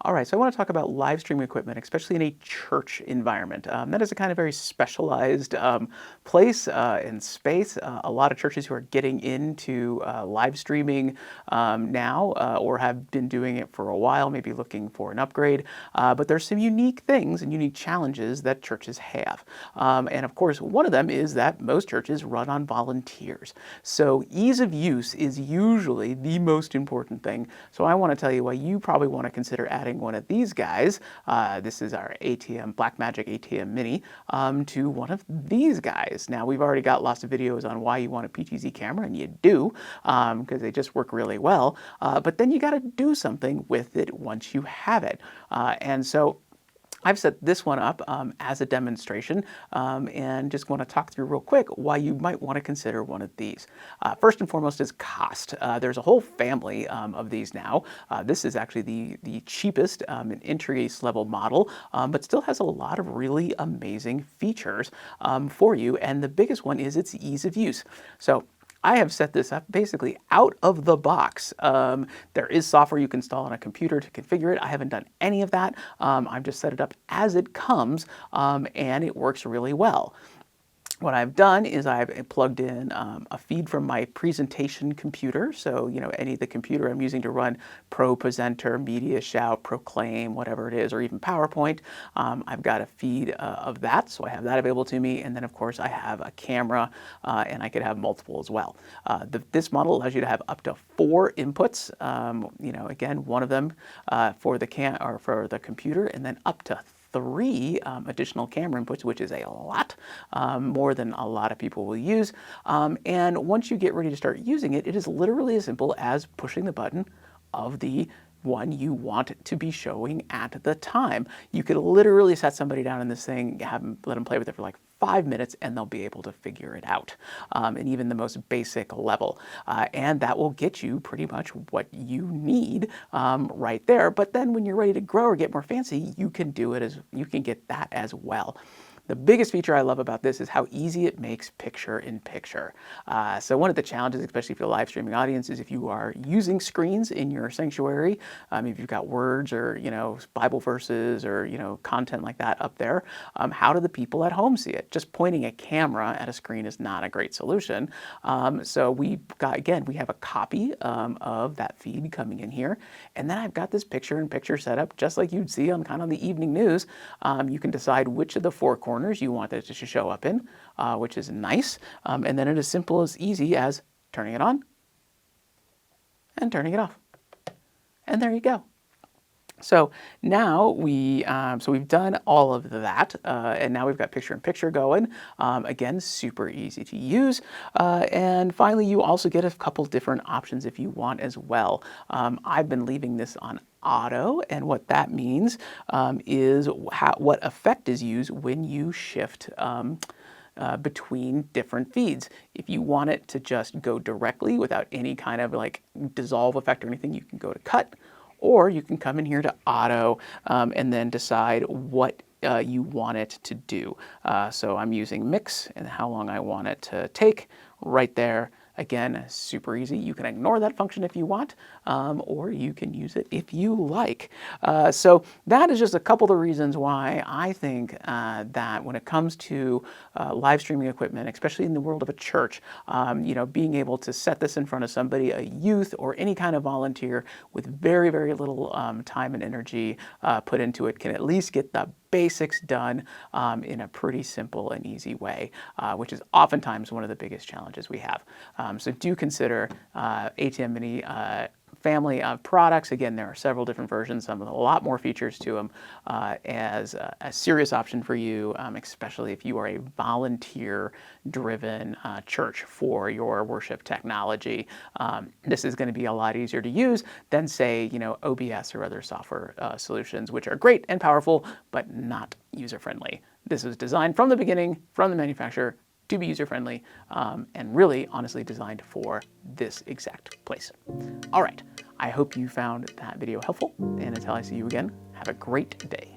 All right, so I want to talk about live streaming equipment, especially in a church environment. That is a kind of very specialized place and space. A lot of churches who are getting into live streaming now or have been doing it for a while, maybe looking for an upgrade. But there's some unique things and unique challenges that churches have. And of course, one of them is that most churches run on volunteers. So ease of use is usually the most important thing. So I want to tell you why you probably want to consider adding one of these guys. This is our ATEM Blackmagic ATEM Mini to one of these guys. Now we've already got lots of videos on why you want a PTZ camera, and you do because they just work really well. But then you got to do something with it once you have it, and so I've set this one up as a demonstration and just want to talk through real quick why you might want to consider one of these. First and foremost is cost. There's a whole family of these now. This is actually the cheapest an entry level model, but still has a lot of really amazing features for you. And the biggest one is its ease of use. So I have set this up basically out of the box. There is software you can install on a computer to configure it. I haven't done any of that. I've just set it up as it comes, and it works really well. What I've done is I've plugged in a feed from my presentation computer. So, any of the computer I'm using to run ProPresenter, Media Shout, Proclaim, whatever it is, or even PowerPoint. I've got a feed of that, so I have that available to me. And then, of course, I have a camera, and I could have multiple as well. This model allows you to have up to 4 inputs. Again, one of them for the computer, and then up to 3 additional camera inputs, which is a lot, more than a lot of people will use. And once you get ready to start using it, it is literally as simple as pushing the button of the one you want it to be showing at the time. You could literally set somebody down in this thing, let them play with it for like 5 minutes, and they'll be able to figure it out, and even the most basic level. And that will get you pretty much what you need right there. But then when you're ready to grow or get more fancy, you can get that as well. The biggest feature I love about this is how easy it makes picture-in-picture. So one of the challenges, especially for the live streaming audience, is if you are using screens in your sanctuary, if you've got words or Bible verses or content like that up there, how do the people at home see it? Just pointing a camera at a screen is not a great solution. So we have a copy of that feed coming in here, and then I've got this picture-in-picture setup, just like you'd see on kind of the evening news. You can decide which of the 4 corners you want it to show up in, which is nice. And then it is simple as easy as turning it on and turning it off. And there you go. So now we've done all of that, and now we've got picture-in-picture going. Again, super easy to use. And finally, you also get a couple different options if you want as well. I've been leaving this on auto, and what that means is what effect is used when you shift between different feeds. If you want it to just go directly without any kind of like dissolve effect or anything, you can go to cut, or you can come in here to auto and then decide what you want it to do. So I'm using mix and how long I want it to take right there. Again, super easy. You can ignore that function if you want, or you can use it if you like. So that is just a couple of the reasons why I think that when it comes to live streaming equipment, especially in the world of a church, being able to set this in front of somebody, a youth or any kind of volunteer with very, very little time and energy put into it, can at least get the basics done in a pretty simple and easy way, which is oftentimes one of the biggest challenges we have. So do consider ATEM Mini family of products. Again, there are several different versions, some with a lot more features to them, as a serious option for you, especially if you are a volunteer-driven church for your worship technology. This is going to be a lot easier to use than, say, OBS or other software solutions, which are great and powerful, but not user-friendly. This was designed from the beginning, from the manufacturer, to be user-friendly, and really, honestly, designed for this exact place. All right, I hope you found that video helpful, and until I see you again, have a great day.